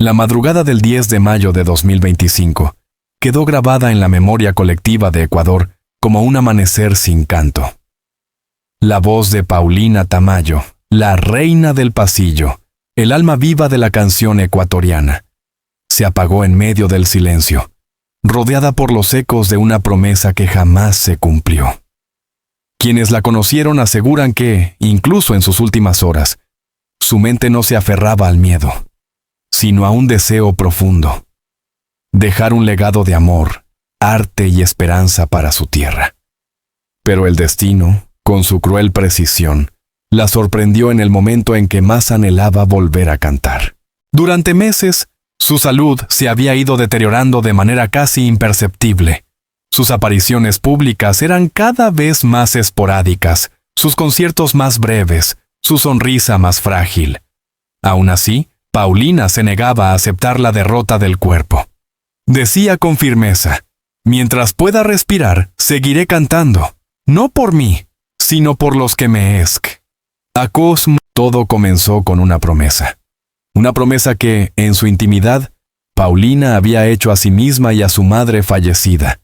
La madrugada del 10 de mayo de 2025 quedó grabada en la memoria colectiva de Ecuador como un amanecer sin canto. La voz de Paulina Tamayo, la reina del pasillo, el alma viva de la canción ecuatoriana, se apagó en medio del silencio, rodeada por los ecos de una promesa que jamás se cumplió. Quienes la conocieron aseguran que, incluso en sus últimas horas, su mente no se aferraba al miedo, sino a un deseo profundo: dejar un legado de amor, arte y esperanza para su tierra. Pero el destino, con su cruel precisión, la sorprendió en el momento en que más anhelaba volver a cantar. Durante meses, su salud se había ido deteriorando de manera casi imperceptible. Sus apariciones públicas eran cada vez más esporádicas, sus conciertos más breves, su sonrisa más frágil. Aún así, Paulina se negaba a aceptar la derrota del cuerpo. Decía con firmeza: mientras pueda respirar, seguiré cantando, no por mí, sino por los que me esc. A Cosmo, todo comenzó con una promesa. Una promesa que, en su intimidad, Paulina había hecho a sí misma y a su madre fallecida: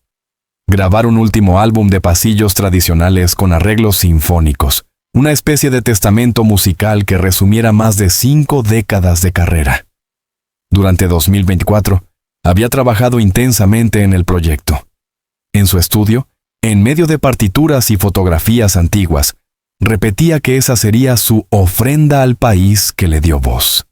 grabar un último álbum de pasillos tradicionales con arreglos sinfónicos, una especie de testamento musical que resumiera más de 5 décadas de carrera. Durante 2024, había trabajado intensamente en el proyecto. En su estudio, en medio de partituras y fotografías antiguas, repetía que esa sería su ofrenda al país que le dio voz.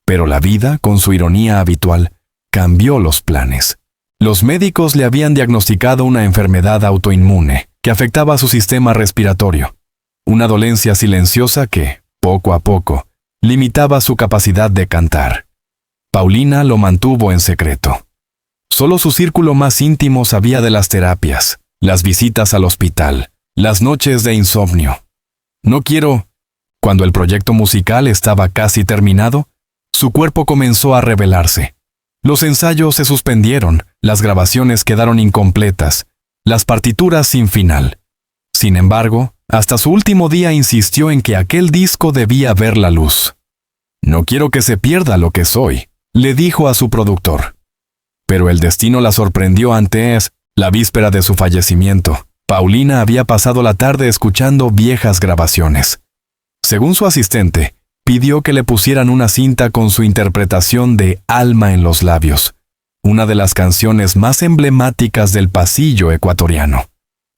Pero la vida, con su ironía habitual, cambió los planes. Los médicos le habían diagnosticado una enfermedad autoinmune que afectaba su sistema respiratorio, una dolencia silenciosa que, poco a poco, limitaba su capacidad de cantar. Paulina lo mantuvo en secreto. Solo su círculo más íntimo sabía de las terapias, las visitas al hospital, las noches de insomnio. Cuando el proyecto musical estaba casi terminado, su cuerpo comenzó a rebelarse. Los ensayos se suspendieron, las grabaciones quedaron incompletas, las partituras sin final. Sin embargo, hasta su último día insistió en que aquel disco debía ver la luz. «No quiero que se pierda lo que soy», le dijo a su productor. Pero el destino la sorprendió antes. La víspera de su fallecimiento, Paulina había pasado la tarde escuchando viejas grabaciones. Según su asistente, pidió que le pusieran una cinta con su interpretación de Alma en los labios, una de las canciones más emblemáticas del pasillo ecuatoriano.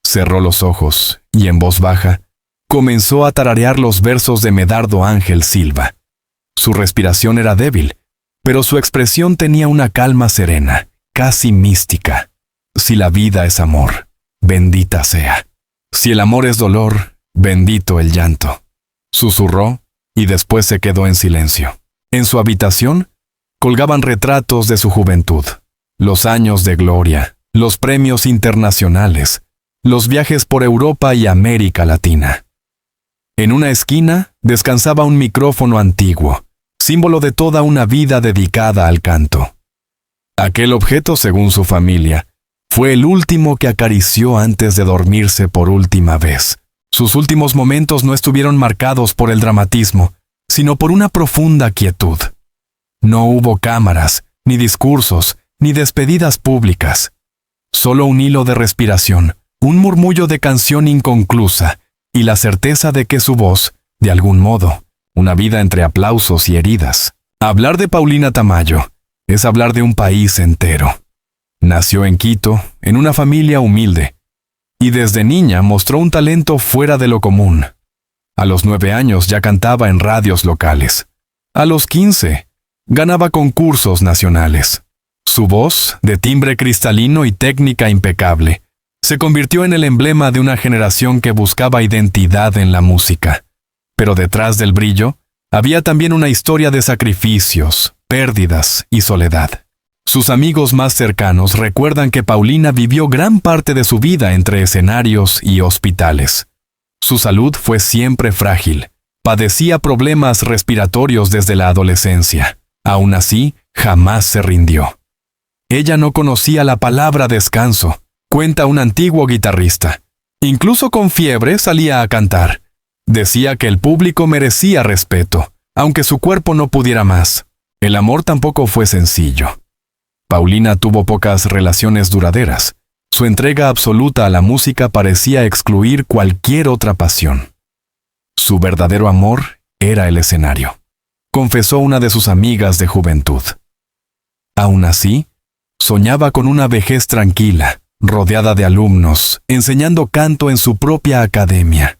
Cerró los ojos y, en voz baja, comenzó a tararear los versos de Medardo Ángel Silva. Su respiración era débil, pero su expresión tenía una calma serena, casi mística. Si la vida es amor, bendita sea. Si el amor es dolor, bendito el llanto. Susurró y después se quedó en silencio. En su habitación colgaban retratos de su juventud, los años de gloria, los premios internacionales, los viajes por Europa y América Latina. En una esquina descansaba un micrófono antiguo, símbolo de toda una vida dedicada al canto. Aquel objeto, según su familia, fue el último que acarició antes de dormirse por última vez. Sus últimos momentos no estuvieron marcados por el dramatismo, sino por una profunda quietud. No hubo cámaras, ni discursos, ni despedidas públicas. Solo un hilo de respiración, un murmullo de canción inconclusa y la certeza de que su voz, de algún modo, una vida entre aplausos y heridas. Hablar de Paulina Tamayo es hablar de un país entero. Nació en Quito, en una familia humilde, y desde niña mostró un talento fuera de lo común. A los 9 años ya cantaba en radios locales. A los 15, ganaba concursos nacionales. Su voz, de timbre cristalino y técnica impecable, se convirtió en el emblema de una generación que buscaba identidad en la música. Pero detrás del brillo, había también una historia de sacrificios, pérdidas y soledad. Sus amigos más cercanos recuerdan que Paulina vivió gran parte de su vida entre escenarios y hospitales. Su salud fue siempre frágil. Padecía problemas respiratorios desde la adolescencia. Aún así, jamás se rindió. Ella no conocía la palabra descanso, cuenta un antiguo guitarrista. Incluso con fiebre salía a cantar. Decía que el público merecía respeto, aunque su cuerpo no pudiera más. El amor tampoco fue sencillo. Paulina tuvo pocas relaciones duraderas. Su entrega absoluta a la música parecía excluir cualquier otra pasión. Su verdadero amor era el escenario, confesó una de sus amigas de juventud. Aún así, soñaba con una vejez tranquila, rodeada de alumnos, enseñando canto en su propia academia.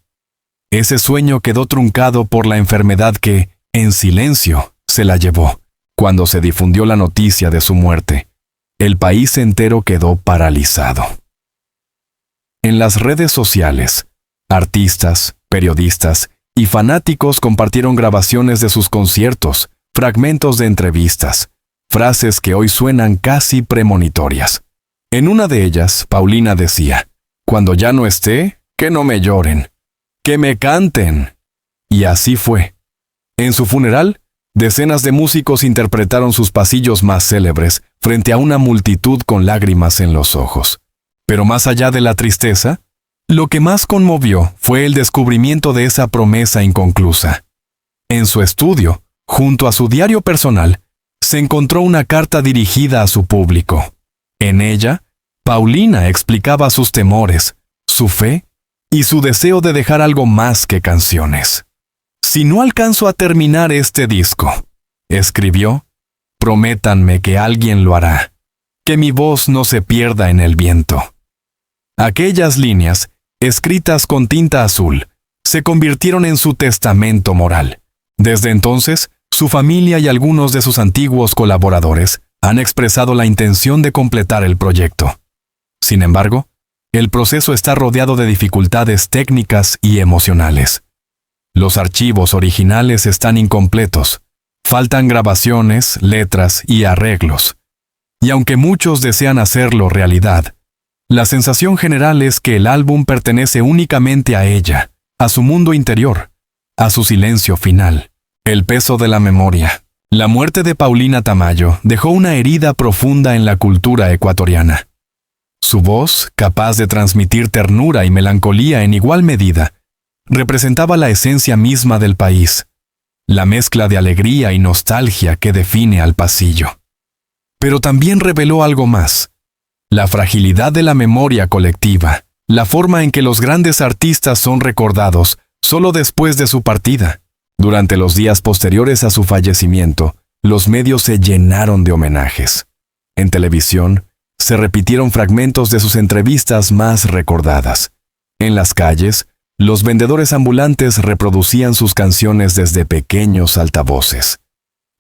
Ese sueño quedó truncado por la enfermedad que, en silencio, se la llevó. Cuando se difundió la noticia de su muerte, el país entero quedó paralizado. En las redes sociales, artistas, periodistas y fanáticos compartieron grabaciones de sus conciertos, fragmentos de entrevistas, frases que hoy suenan casi premonitorias. En una de ellas, Paulina decía: «Cuando ya no esté, que no me lloren, que me canten». Y así fue. En su funeral, decenas de músicos interpretaron sus pasillos más célebres frente a una multitud con lágrimas en los ojos. Pero más allá de la tristeza, lo que más conmovió fue el descubrimiento de esa promesa inconclusa. En su estudio, junto a su diario personal, se encontró una carta dirigida a su público. En ella, Paulina explicaba sus temores, su fe y su deseo de dejar algo más que canciones. «Si no alcanzo a terminar este disco», escribió, «prométanme que alguien lo hará, que mi voz no se pierda en el viento». Aquellas líneas, escritas con tinta azul, se convirtieron en su testamento moral. Desde entonces, su familia y algunos de sus antiguos colaboradores han expresado la intención de completar el proyecto. Sin embargo, el proceso está rodeado de dificultades técnicas y emocionales. Los archivos originales están incompletos, faltan grabaciones, letras y arreglos. Y aunque muchos desean hacerlo realidad, la sensación general es que el álbum pertenece únicamente a ella, a su mundo interior, a su silencio final. El peso de la memoria. La muerte de Paulina Tamayo dejó una herida profunda en la cultura ecuatoriana. Su voz, capaz de transmitir ternura y melancolía en igual medida, representaba la esencia misma del país, la mezcla de alegría y nostalgia que define al pasillo. Pero también reveló algo más: la fragilidad de la memoria colectiva, la forma en que los grandes artistas son recordados solo después de su partida. Durante los días posteriores a su fallecimiento, los medios se llenaron de homenajes. En televisión, se repitieron fragmentos de sus entrevistas más recordadas. En las calles, los vendedores ambulantes reproducían sus canciones desde pequeños altavoces.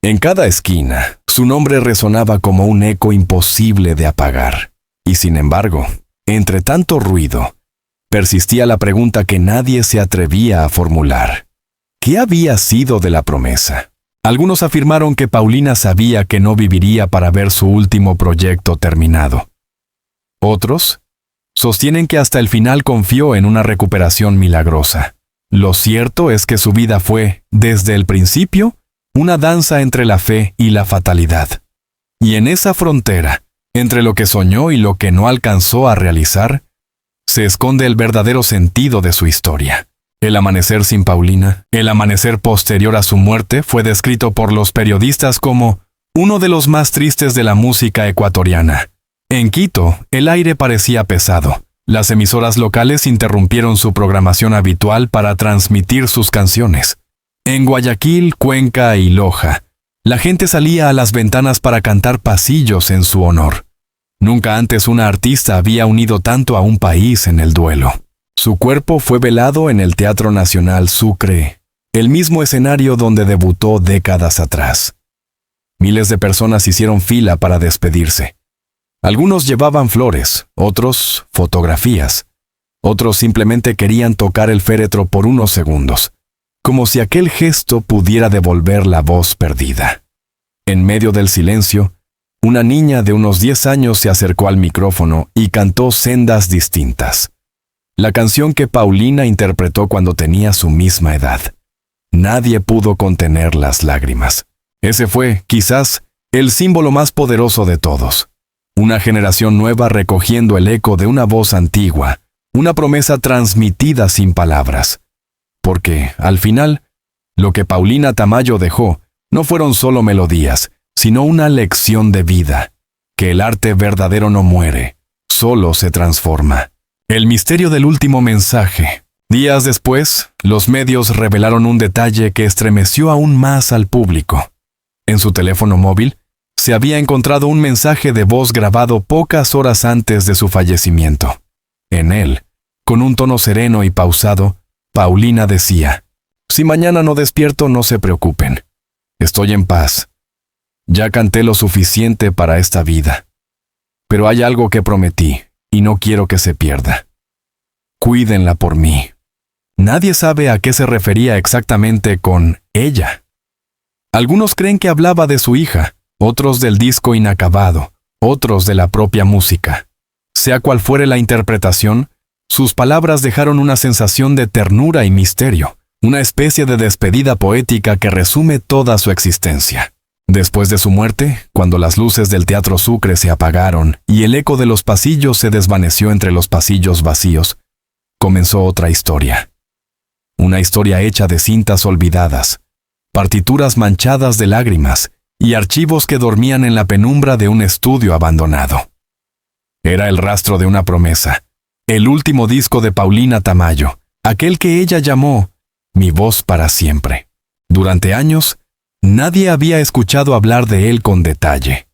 En cada esquina, su nombre resonaba como un eco imposible de apagar. Y sin embargo, entre tanto ruido, persistía la pregunta que nadie se atrevía a formular. ¿Qué había sido de la promesa? Algunos afirmaron que Paulina sabía que no viviría para ver su último proyecto terminado. Otros sostienen que hasta el final confió en una recuperación milagrosa. Lo cierto es que su vida fue, desde el principio, una danza entre la fe y la fatalidad. Y en esa frontera, entre lo que soñó y lo que no alcanzó a realizar, se esconde el verdadero sentido de su historia. El amanecer sin Paulina, el amanecer posterior a su muerte, fue descrito por los periodistas como uno de los más tristes de la música ecuatoriana. En Quito, el aire parecía pesado. Las emisoras locales interrumpieron su programación habitual para transmitir sus canciones. En Guayaquil, Cuenca y Loja, la gente salía a las ventanas para cantar pasillos en su honor. Nunca antes una artista había unido tanto a un país en el duelo. Su cuerpo fue velado en el Teatro Nacional Sucre, el mismo escenario donde debutó décadas atrás. Miles de personas hicieron fila para despedirse. Algunos llevaban flores, otros fotografías, otros simplemente querían tocar el féretro por unos segundos, como si aquel gesto pudiera devolver la voz perdida. En medio del silencio, una niña de unos 10 años se acercó al micrófono y cantó Sendas Distintas, la canción que Paulina interpretó cuando tenía su misma edad. Nadie pudo contener las lágrimas. Ese fue, quizás, el símbolo más poderoso de todos. Una generación nueva recogiendo el eco de una voz antigua, una promesa transmitida sin palabras. Porque, al final, lo que Paulina Tamayo dejó No fueron solo melodías, sino una lección de vida, que el arte verdadero no muere, solo se transforma. El misterio del último mensaje. Días después, los medios revelaron un detalle que estremeció aún más al público. En su teléfono móvil, se había encontrado un mensaje de voz grabado pocas horas antes de su fallecimiento. En él, con un tono sereno y pausado, Paulina decía: «Si mañana no despierto, no se preocupen. Estoy en paz. Ya canté lo suficiente para esta vida. Pero hay algo que prometí, y no quiero que se pierda. Cuídenla por mí». Nadie sabe a qué se refería exactamente con ella. Algunos creen que hablaba de su hija, otros del disco inacabado, otros de la propia música. Sea cual fuere la interpretación, sus palabras dejaron una sensación de ternura y misterio, una especie de despedida poética que resume toda su existencia. Después de su muerte, cuando las luces del Teatro Sucre se apagaron y el eco de los pasillos se desvaneció entre los pasillos vacíos, comenzó otra historia. Una historia hecha de cintas olvidadas, partituras manchadas de lágrimas y archivos que dormían en la penumbra de un estudio abandonado. Era el rastro de una promesa, el último disco de Paulina Tamayo, aquel que ella llamó Mi voz para siempre. Durante años, nadie había escuchado hablar de él con detalle.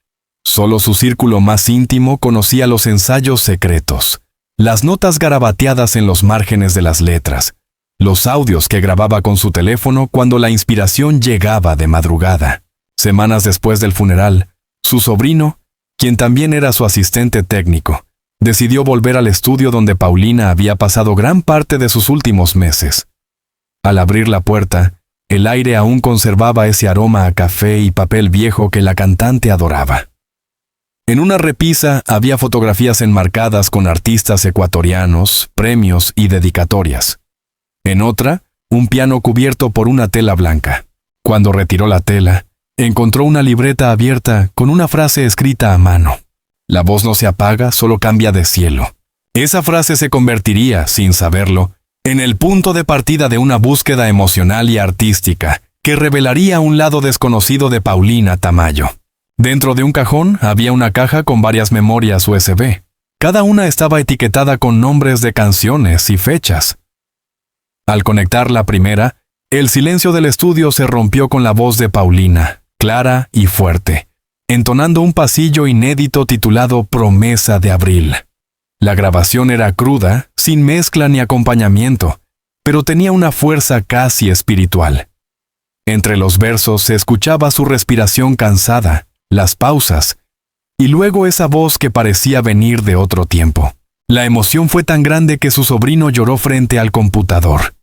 Solo su círculo más íntimo conocía los ensayos secretos, las notas garabateadas en los márgenes de las letras, los audios que grababa con su teléfono cuando la inspiración llegaba de madrugada. Semanas después del funeral, su sobrino, quien también era su asistente técnico, decidió volver al estudio donde Paulina había pasado gran parte de sus últimos meses. Al abrir la puerta, el aire aún conservaba ese aroma a café y papel viejo que la cantante adoraba. En una repisa había fotografías enmarcadas con artistas ecuatorianos, premios y dedicatorias. En otra, un piano cubierto por una tela blanca. Cuando retiró la tela, encontró una libreta abierta con una frase escrita a mano. La voz no se apaga, solo cambia de cielo. Esa frase se convertiría, sin saberlo, en el punto de partida de una búsqueda emocional y artística que revelaría un lado desconocido de Paulina Tamayo. Dentro de un cajón había una caja con varias memorias USB. Cada una estaba etiquetada con nombres de canciones y fechas. Al conectar la primera, el silencio del estudio se rompió con la voz de Paulina, clara y fuerte, entonando un pasillo inédito titulado Promesa de Abril. La grabación era cruda, sin mezcla ni acompañamiento, pero tenía una fuerza casi espiritual. Entre los versos se escuchaba su respiración cansada, las pausas, y luego esa voz que parecía venir de otro tiempo. La emoción fue tan grande que su sobrino lloró frente al computador.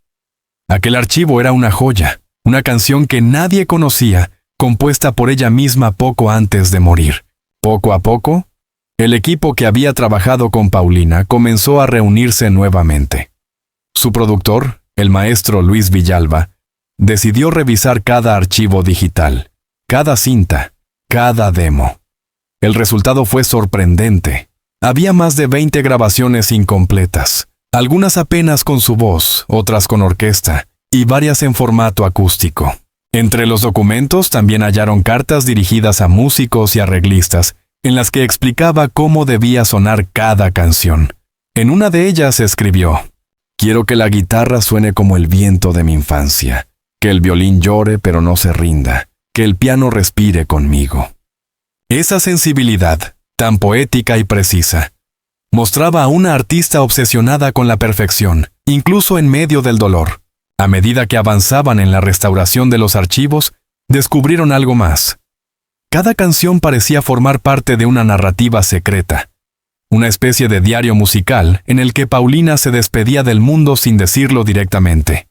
Aquel archivo era una joya, una canción que nadie conocía, compuesta por ella misma poco antes de morir. Poco a poco, el equipo que había trabajado con Paulina comenzó a reunirse nuevamente. Su productor, el maestro Luis Villalba, decidió revisar cada archivo digital, cada cinta, cada demo. El resultado fue sorprendente. Había más de 20 grabaciones incompletas, algunas apenas con su voz, otras con orquesta, y varias en formato acústico. Entre los documentos también hallaron cartas dirigidas a músicos y arreglistas, en las que explicaba cómo debía sonar cada canción. En una de ellas escribió: «Quiero que la guitarra suene como el viento de mi infancia, que el violín llore pero no se rinda, que el piano respire conmigo». Esa sensibilidad, tan poética y precisa, mostraba a una artista obsesionada con la perfección, incluso en medio del dolor. A medida que avanzaban en la restauración de los archivos, descubrieron algo más. Cada canción parecía formar parte de una narrativa secreta, una especie de diario musical en el que Paulina se despedía del mundo sin decirlo directamente.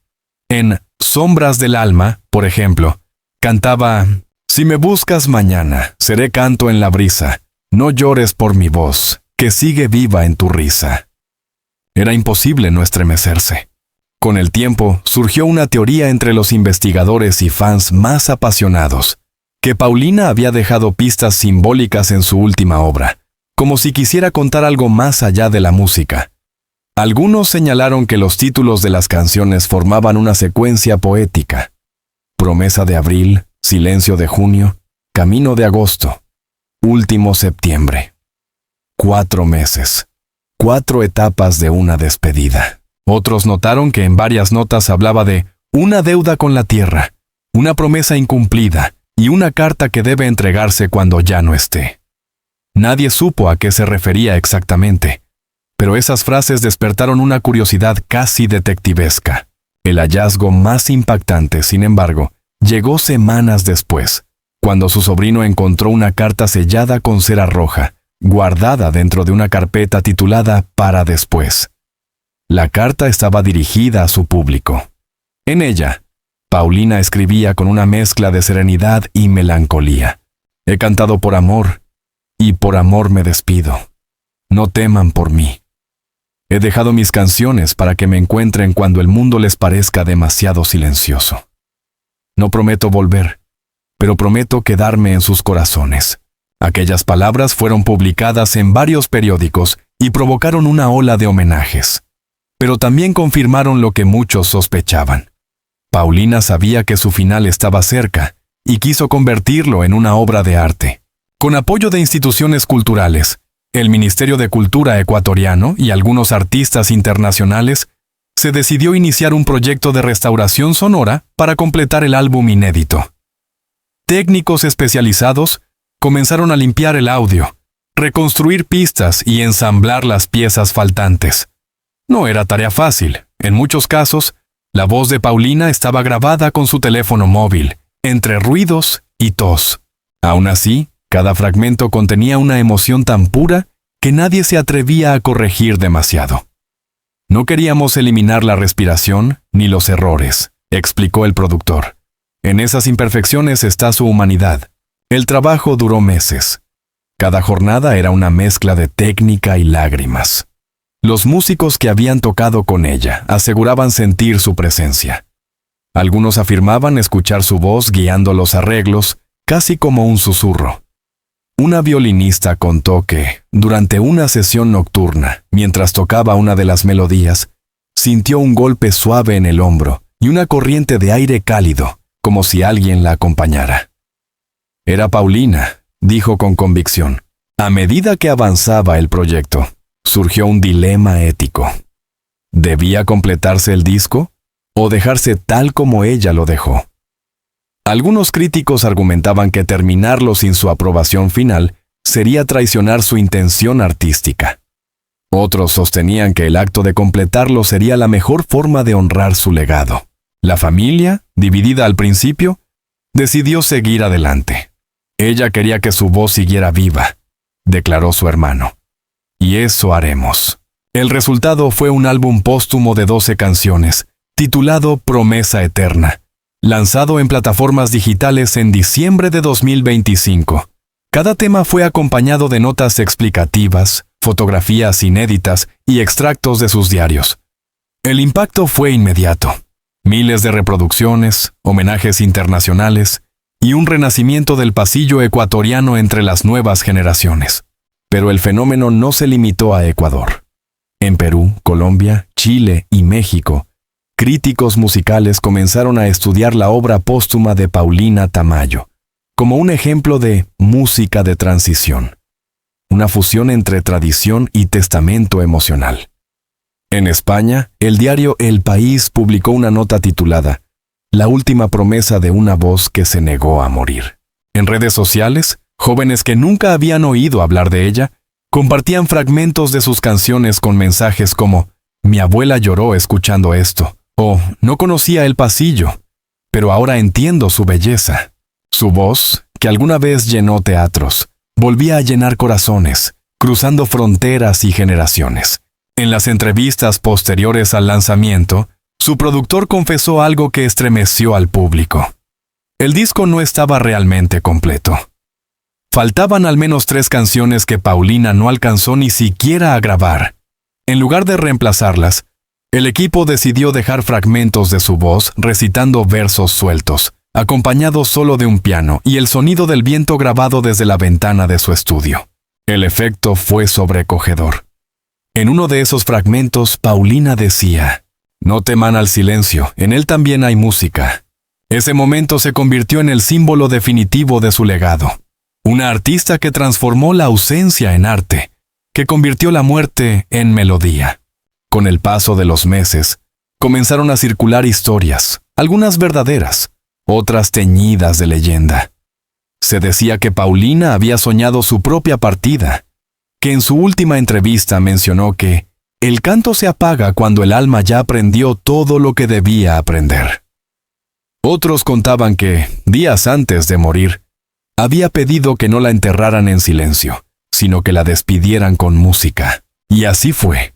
En Sombras del Alma, por ejemplo, cantaba: «Si me buscas mañana, seré canto en la brisa, no llores por mi voz, que sigue viva en tu risa». Era imposible no estremecerse. Con el tiempo, surgió una teoría entre los investigadores y fans más apasionados, que Paulina había dejado pistas simbólicas en su última obra, como si quisiera contar algo más allá de la música. Algunos señalaron que los títulos de las canciones formaban una secuencia poética: Promesa de Abril, silencio de junio, camino de agosto, último septiembre. 4 meses. 4 etapas de una despedida. Otros notaron que en varias notas hablaba de una deuda con la tierra, una promesa incumplida y una carta que debe entregarse cuando ya no esté. Nadie supo a qué se refería exactamente, pero esas frases despertaron una curiosidad casi detectivesca. El hallazgo más impactante, sin embargo, llegó semanas después, cuando su sobrino encontró una carta sellada con cera roja, guardada dentro de una carpeta titulada Para después. La carta estaba dirigida a su público. En ella, Paulina escribía con una mezcla de serenidad y melancolía. He cantado por amor, y por amor me despido. No teman por mí. He dejado mis canciones para que me encuentren cuando el mundo les parezca demasiado silencioso. No prometo volver, pero prometo quedarme en sus corazones. Aquellas palabras fueron publicadas en varios periódicos y provocaron una ola de homenajes. Pero también confirmaron lo que muchos sospechaban. Paulina sabía que su final estaba cerca y quiso convertirlo en una obra de arte. Con apoyo de instituciones culturales, el Ministerio de Cultura ecuatoriano y algunos artistas internacionales, se decidió iniciar un proyecto de restauración sonora para completar el álbum inédito. Técnicos especializados comenzaron a limpiar el audio, reconstruir pistas y ensamblar las piezas faltantes. No era tarea fácil. En muchos casos, la voz de Paulina estaba grabada con su teléfono móvil, entre ruidos y tos. Aún así, cada fragmento contenía una emoción tan pura que nadie se atrevía a corregir demasiado. No queríamos eliminar la respiración ni los errores, explicó el productor. En esas imperfecciones está su humanidad. El trabajo duró meses. Cada jornada era una mezcla de técnica y lágrimas. Los músicos que habían tocado con ella aseguraban sentir su presencia. Algunos afirmaban escuchar su voz guiando los arreglos, casi como un susurro. Una violinista contó que, durante una sesión nocturna, mientras tocaba una de las melodías, sintió un golpe suave en el hombro y una corriente de aire cálido, como si alguien la acompañara. Era Paulina, dijo con convicción. A medida que avanzaba el proyecto, surgió un dilema ético. ¿Debía completarse el disco o dejarse tal como ella lo dejó? Algunos críticos argumentaban que terminarlo sin su aprobación final sería traicionar su intención artística. Otros sostenían que el acto de completarlo sería la mejor forma de honrar su legado. La familia, dividida al principio, decidió seguir adelante. Ella quería que su voz siguiera viva, declaró su hermano. Y eso haremos. El resultado fue un álbum póstumo de 12 canciones, titulado Promesa Eterna, lanzado en plataformas digitales en diciembre de 2025. Cada tema fue acompañado de notas explicativas, fotografías inéditas y extractos de sus diarios. El impacto fue inmediato. Miles de reproducciones, homenajes internacionales y un renacimiento del pasillo ecuatoriano entre las nuevas generaciones. Pero el fenómeno no se limitó a Ecuador. En Perú, Colombia, Chile y México, críticos musicales comenzaron a estudiar la obra póstuma de Paulina Tamayo, como un ejemplo de música de transición, una fusión entre tradición y testamento emocional. En España, el diario El País publicó una nota titulada La última promesa de una voz que se negó a morir. En redes sociales, jóvenes que nunca habían oído hablar de ella, compartían fragmentos de sus canciones con mensajes como «Mi abuela lloró escuchando esto» o «No conocía el pasillo, pero ahora entiendo su belleza». Su voz, que alguna vez llenó teatros, volvía a llenar corazones, cruzando fronteras y generaciones. En las entrevistas posteriores al lanzamiento, su productor confesó algo que estremeció al público. El disco no estaba realmente completo. Faltaban al menos 3 canciones que Paulina no alcanzó ni siquiera a grabar. En lugar de reemplazarlas, el equipo decidió dejar fragmentos de su voz recitando versos sueltos, acompañados solo de un piano y el sonido del viento grabado desde la ventana de su estudio. El efecto fue sobrecogedor. En uno de esos fragmentos, Paulina decía: «No teman al silencio, en él también hay música. Ese momento se convirtió en el símbolo definitivo de su legado. Una artista que transformó la ausencia en arte, que convirtió la muerte en melodía. Con el paso de los meses, comenzaron a circular historias, algunas verdaderas, otras teñidas de leyenda. Se decía que Paulina había soñado su propia partida, que en su última entrevista mencionó que el canto se apaga cuando el alma ya aprendió todo lo que debía aprender. Otros contaban que, días antes de morir, había pedido que no la enterraran en silencio, sino que la despidieran con música. Y así fue.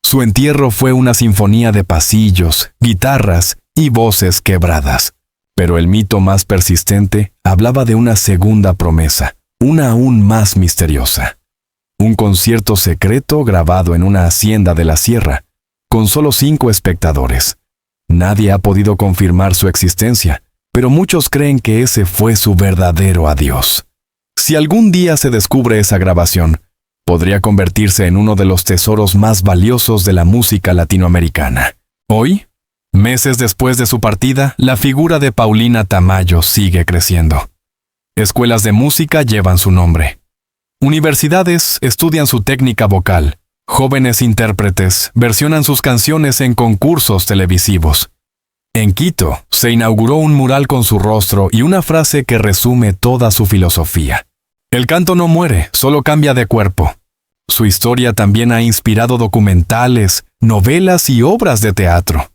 Su entierro fue una sinfonía de pasillos, guitarras y voces quebradas. Pero el mito más persistente hablaba de una segunda promesa, una aún más misteriosa. Un concierto secreto grabado en una hacienda de la sierra, con solo 5 espectadores. Nadie ha podido confirmar su existencia, pero muchos creen que ese fue su verdadero adiós. Si algún día se descubre esa grabación, podría convertirse en uno de los tesoros más valiosos de la música latinoamericana. Hoy, meses después de su partida, la figura de Paulina Tamayo sigue creciendo. Escuelas de música llevan su nombre. Universidades estudian su técnica vocal. Jóvenes intérpretes versionan sus canciones en concursos televisivos. En Quito se inauguró un mural con su rostro y una frase que resume toda su filosofía. El canto no muere, solo cambia de cuerpo. Su historia también ha inspirado documentales, novelas y obras de teatro.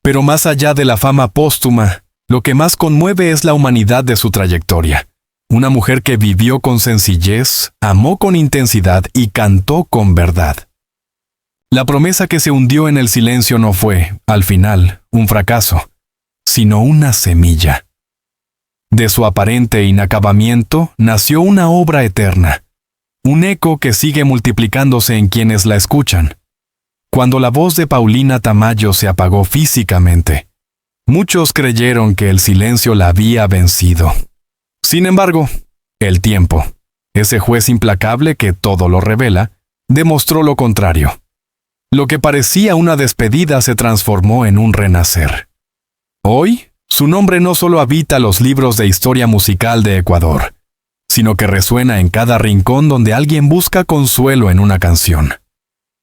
Pero más allá de la fama póstuma, lo que más conmueve es la humanidad de su trayectoria. Una mujer que vivió con sencillez, amó con intensidad y cantó con verdad. La promesa que se hundió en el silencio no fue, al final, un fracaso, sino una semilla. De su aparente inacabamiento nació una obra eterna, un eco que sigue multiplicándose en quienes la escuchan. Cuando la voz de Paulina Tamayo se apagó físicamente, muchos creyeron que el silencio la había vencido. Sin embargo, el tiempo, ese juez implacable que todo lo revela, demostró lo contrario. Lo que parecía una despedida se transformó en un renacer. Hoy, su nombre no solo habita los libros de historia musical de Ecuador, sino que resuena en cada rincón donde alguien busca consuelo en una canción.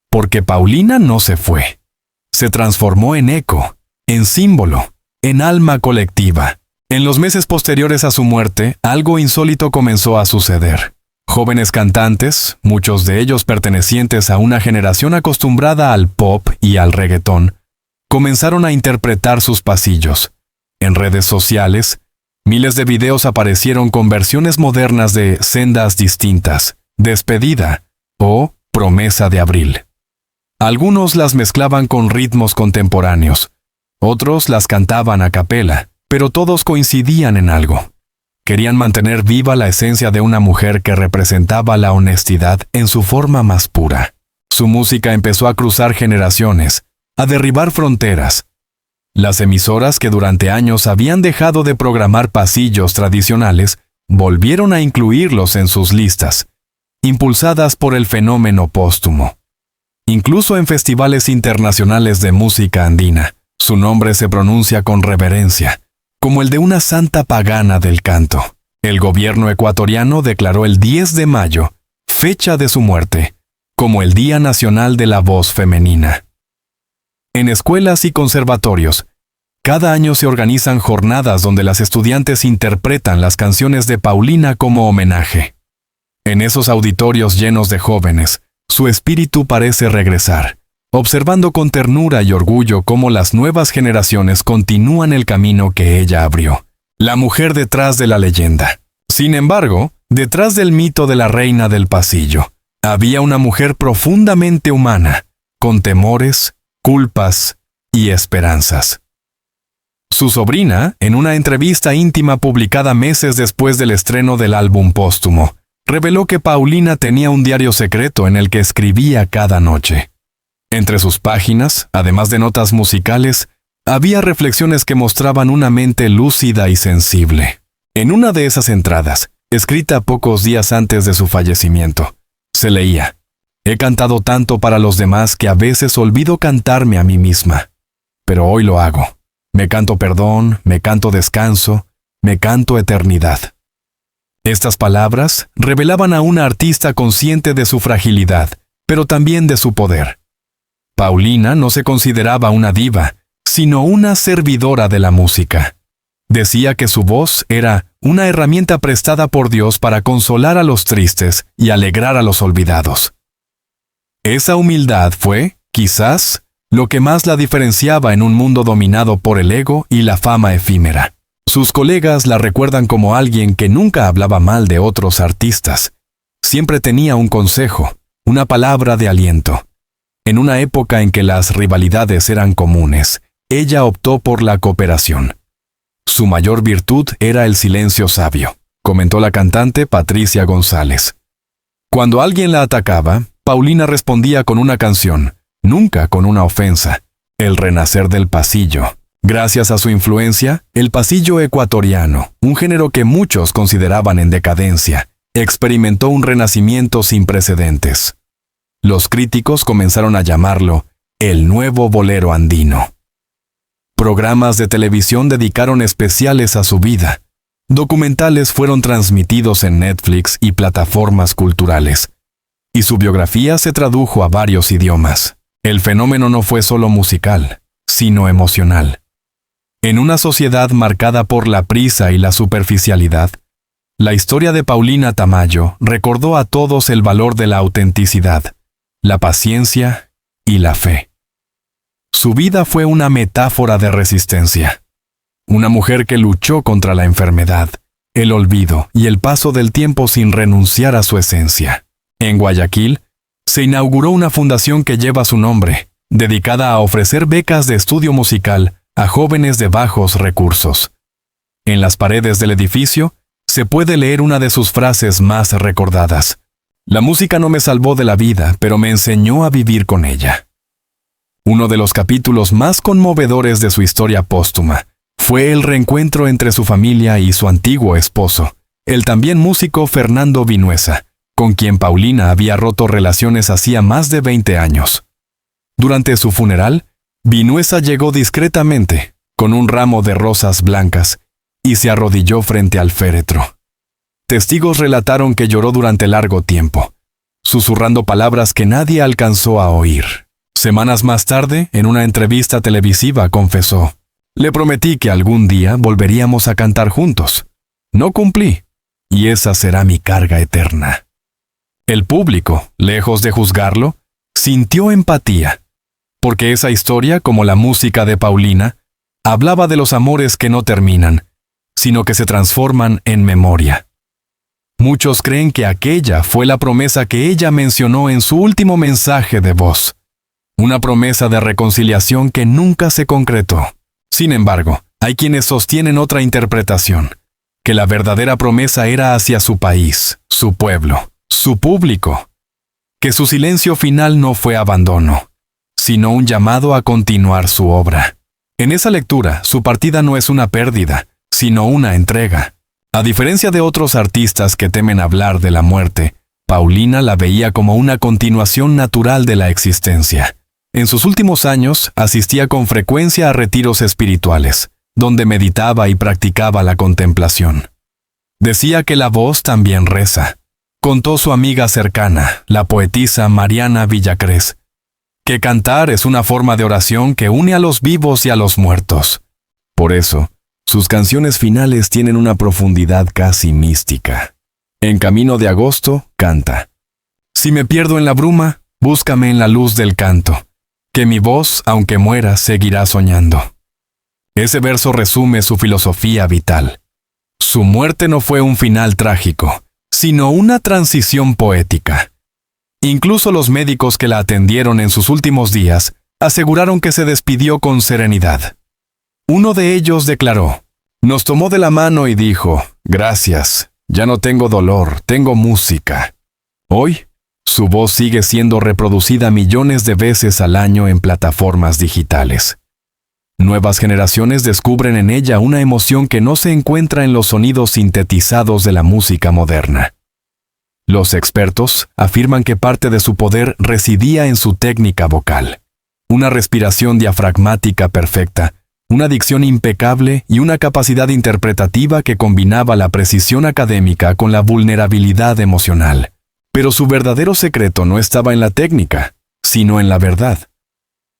Porque Paulina no se fue. Se transformó en eco, en símbolo, en alma colectiva. En los meses posteriores a su muerte, algo insólito comenzó a suceder. Jóvenes cantantes, muchos de ellos pertenecientes a una generación acostumbrada al pop y al reggaetón, comenzaron a interpretar sus pasillos. En redes sociales, miles de videos aparecieron con versiones modernas de Sendas Distintas, Despedida o Promesa de Abril. Algunos las mezclaban con ritmos contemporáneos, otros las cantaban a capela. Pero todos coincidían en algo. Querían mantener viva la esencia de una mujer que representaba la honestidad en su forma más pura. Su música empezó a cruzar generaciones, a derribar fronteras. Las emisoras que durante años habían dejado de programar pasillos tradicionales, volvieron a incluirlos en sus listas, impulsadas por el fenómeno póstumo. Incluso en festivales internacionales de música andina, su nombre se pronuncia con reverencia, como el de una santa pagana del canto. El gobierno ecuatoriano declaró el 10 de mayo, fecha de su muerte, como el Día Nacional de la Voz Femenina. En escuelas y conservatorios, cada año se organizan jornadas donde las estudiantes interpretan las canciones de Paulina como homenaje. En esos auditorios llenos de jóvenes, su espíritu parece regresar, observando con ternura y orgullo cómo las nuevas generaciones continúan el camino que ella abrió. La mujer detrás de la leyenda. Sin embargo, detrás del mito de la reina del pasillo, había una mujer profundamente humana, con temores, culpas y esperanzas. Su sobrina, en una entrevista íntima publicada meses después del estreno del álbum póstumo, reveló que Paulina tenía un diario secreto en el que escribía cada noche. Entre sus páginas, además de notas musicales, había reflexiones que mostraban una mente lúcida y sensible. En una de esas entradas, escrita pocos días antes de su fallecimiento, se leía: «He cantado tanto para los demás que a veces olvido cantarme a mí misma, pero hoy lo hago. Me canto perdón, me canto descanso, me canto eternidad. Estas palabras revelaban a una artista consciente de su fragilidad, pero también de su poder. Paulina no se consideraba una diva, sino una servidora de la música. Decía que su voz era una herramienta prestada por Dios para consolar a los tristes y alegrar a los olvidados. Esa humildad fue, quizás, lo que más la diferenciaba en un mundo dominado por el ego y la fama efímera. Sus colegas la recuerdan como alguien que nunca hablaba mal de otros artistas. Siempre tenía un consejo, una palabra de aliento. En una época en que las rivalidades eran comunes, ella optó por la cooperación. Su mayor virtud era el silencio sabio, comentó la cantante Patricia González. Cuando alguien la atacaba, Paulina respondía con una canción, nunca con una ofensa, El renacer del pasillo. Gracias a su influencia, el pasillo ecuatoriano, un género que muchos consideraban en decadencia, experimentó un renacimiento sin precedentes. Los críticos comenzaron a llamarlo el nuevo bolero andino. Programas de televisión dedicaron especiales a su vida. Documentales fueron transmitidos en Netflix y plataformas culturales. Y su biografía se tradujo a varios idiomas. El fenómeno no fue solo musical, sino emocional. En una sociedad marcada por la prisa y la superficialidad, la historia de Paulina Tamayo recordó a todos el valor de la autenticidad, la paciencia y la fe. Su vida fue una metáfora de resistencia. Una mujer que luchó contra la enfermedad, el olvido y el paso del tiempo sin renunciar a su esencia. En Guayaquil, se inauguró una fundación que lleva su nombre, dedicada a ofrecer becas de estudio musical a jóvenes de bajos recursos. En las paredes del edificio, se puede leer una de sus frases más recordadas. La música no me salvó de la vida, pero me enseñó a vivir con ella. Uno de los capítulos más conmovedores de su historia póstuma fue el reencuentro entre su familia y su antiguo esposo, el también músico Fernando Vinuesa, con quien Paulina había roto relaciones hacía más de 20 años. Durante su funeral, Vinuesa llegó discretamente, con un ramo de rosas blancas, y se arrodilló frente al féretro. Testigos relataron que lloró durante largo tiempo, susurrando palabras que nadie alcanzó a oír. Semanas más tarde, en una entrevista televisiva, confesó: «Le prometí que algún día volveríamos a cantar juntos. No cumplí, y esa será mi carga eterna». El público, lejos de juzgarlo, sintió empatía, porque esa historia, como la música de Paulina, hablaba de los amores que no terminan, sino que se transforman en memoria. Muchos creen que aquella fue la promesa que ella mencionó en su último mensaje de voz, una promesa de reconciliación que nunca se concretó. Sin embargo, hay quienes sostienen otra interpretación, que la verdadera promesa era hacia su país, su pueblo, su público, que su silencio final no fue abandono, sino un llamado a continuar su obra. En esa lectura, su partida no es una pérdida, sino una entrega. A diferencia de otros artistas que temen hablar de la muerte, Paulina la veía como una continuación natural de la existencia. En sus últimos años, asistía con frecuencia a retiros espirituales, donde meditaba y practicaba la contemplación. Decía que la voz también reza. Contó su amiga cercana, la poetisa Mariana Villacrés, que cantar es una forma de oración que une a los vivos y a los muertos. Por eso, sus canciones finales tienen una profundidad casi mística. En Camino de Agosto, canta: «Si me pierdo en la bruma, búscame en la luz del canto, que mi voz, aunque muera, seguirá soñando». Ese verso resume su filosofía vital. Su muerte no fue un final trágico, sino una transición poética. Incluso los médicos que la atendieron en sus últimos días aseguraron que se despidió con serenidad. Uno de ellos declaró: «Nos tomó de la mano y dijo: gracias, ya no tengo dolor, tengo música». Hoy, su voz sigue siendo reproducida millones de veces al año en plataformas digitales. Nuevas generaciones descubren en ella una emoción que no se encuentra en los sonidos sintetizados de la música moderna. Los expertos afirman que parte de su poder residía en su técnica vocal, una respiración diafragmática perfecta, una dicción impecable y una capacidad interpretativa que combinaba la precisión académica con la vulnerabilidad emocional. Pero su verdadero secreto no estaba en la técnica, sino en la verdad.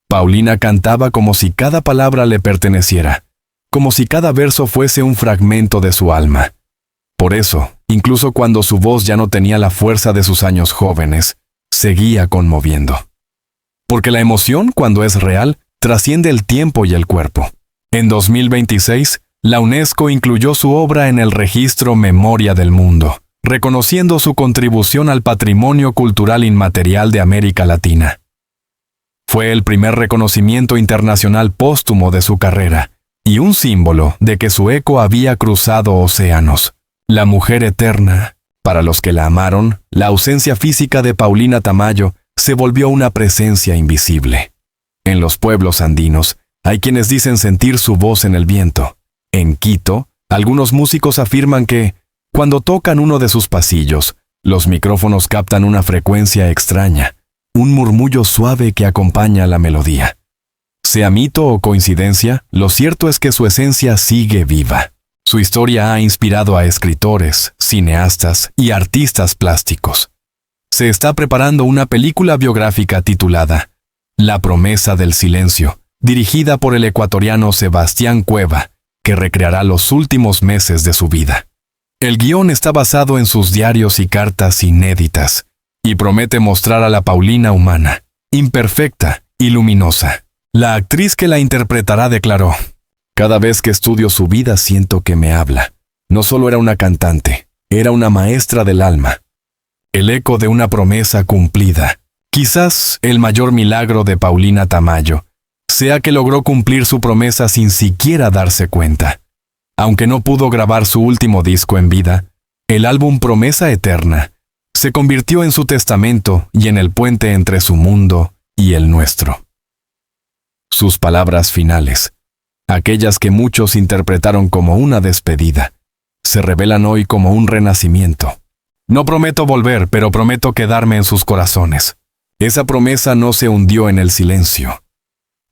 Paulina cantaba como si cada palabra le perteneciera, como si cada verso fuese un fragmento de su alma. Por eso, incluso cuando su voz ya no tenía la fuerza de sus años jóvenes, seguía conmoviendo. Porque la emoción, cuando es real, trasciende el tiempo y el cuerpo. En 2026, la UNESCO incluyó su obra en el registro Memoria del Mundo, reconociendo su contribución al patrimonio cultural inmaterial de América Latina. Fue el primer reconocimiento internacional póstumo de su carrera, y un símbolo de que su eco había cruzado océanos. La mujer eterna. Para los que la amaron, la ausencia física de Paulina Tamayo se volvió una presencia invisible. En los pueblos andinos, hay quienes dicen sentir su voz en el viento. En Quito, algunos músicos afirman que, cuando tocan uno de sus pasillos, los micrófonos captan una frecuencia extraña, un murmullo suave que acompaña la melodía. Sea mito o coincidencia, lo cierto es que su esencia sigue viva. Su historia ha inspirado a escritores, cineastas y artistas plásticos. Se está preparando una película biográfica titulada La promesa del silencio, dirigida por el ecuatoriano Sebastián Cueva, que recreará los últimos meses de su vida. El guión está basado en sus diarios y cartas inéditas, y promete mostrar a la Paulina humana, imperfecta y luminosa. La actriz que la interpretará declaró: «Cada vez que estudio su vida siento que me habla. No solo era una cantante, era una maestra del alma. El eco de una promesa cumplida. Quizás el mayor milagro de Paulina Tamayo sea que logró cumplir su promesa sin siquiera darse cuenta. Aunque no pudo grabar su último disco en vida, el álbum Promesa Eterna se convirtió en su testamento y en el puente entre su mundo y el nuestro». Sus palabras finales, aquellas que muchos interpretaron como una despedida, se revelan hoy como un renacimiento. «No prometo volver, pero prometo quedarme en sus corazones». Esa promesa no se hundió en el silencio,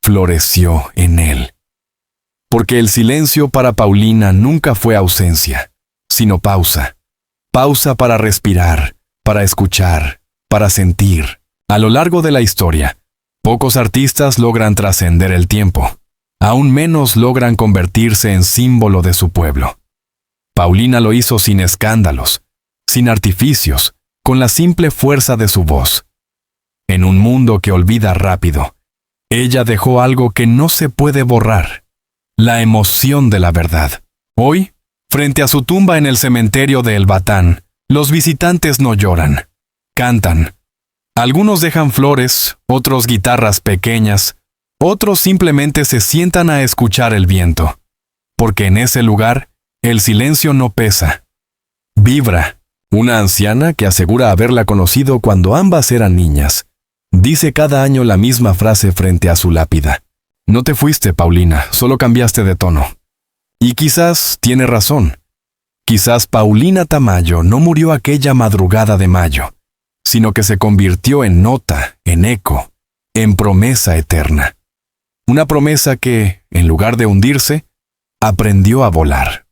floreció en él. Porque el silencio para Paulina nunca fue ausencia, sino pausa. Pausa para respirar, para escuchar, para sentir. A lo largo de la historia, pocos artistas logran trascender el tiempo. Aún menos logran convertirse en símbolo de su pueblo. Paulina lo hizo sin escándalos, sin artificios, con la simple fuerza de su voz. En un mundo que olvida rápido, ella dejó algo que no se puede borrar: la emoción de la verdad. Hoy, frente a su tumba en el cementerio de El Batán, los visitantes no lloran, cantan. Algunos dejan flores, otros guitarras pequeñas, otros simplemente se sientan a escuchar el viento. Porque en ese lugar, el silencio no pesa, vibra. Una anciana que asegura haberla conocido cuando ambas eran niñas, dice cada año la misma frase frente a su lápida: «No te fuiste, Paulina, solo cambiaste de tono». Y quizás tiene razón. Quizás Paulina Tamayo no murió aquella madrugada de mayo, sino que se convirtió en nota, en eco, en promesa eterna. Una promesa que, en lugar de hundirse, aprendió a volar.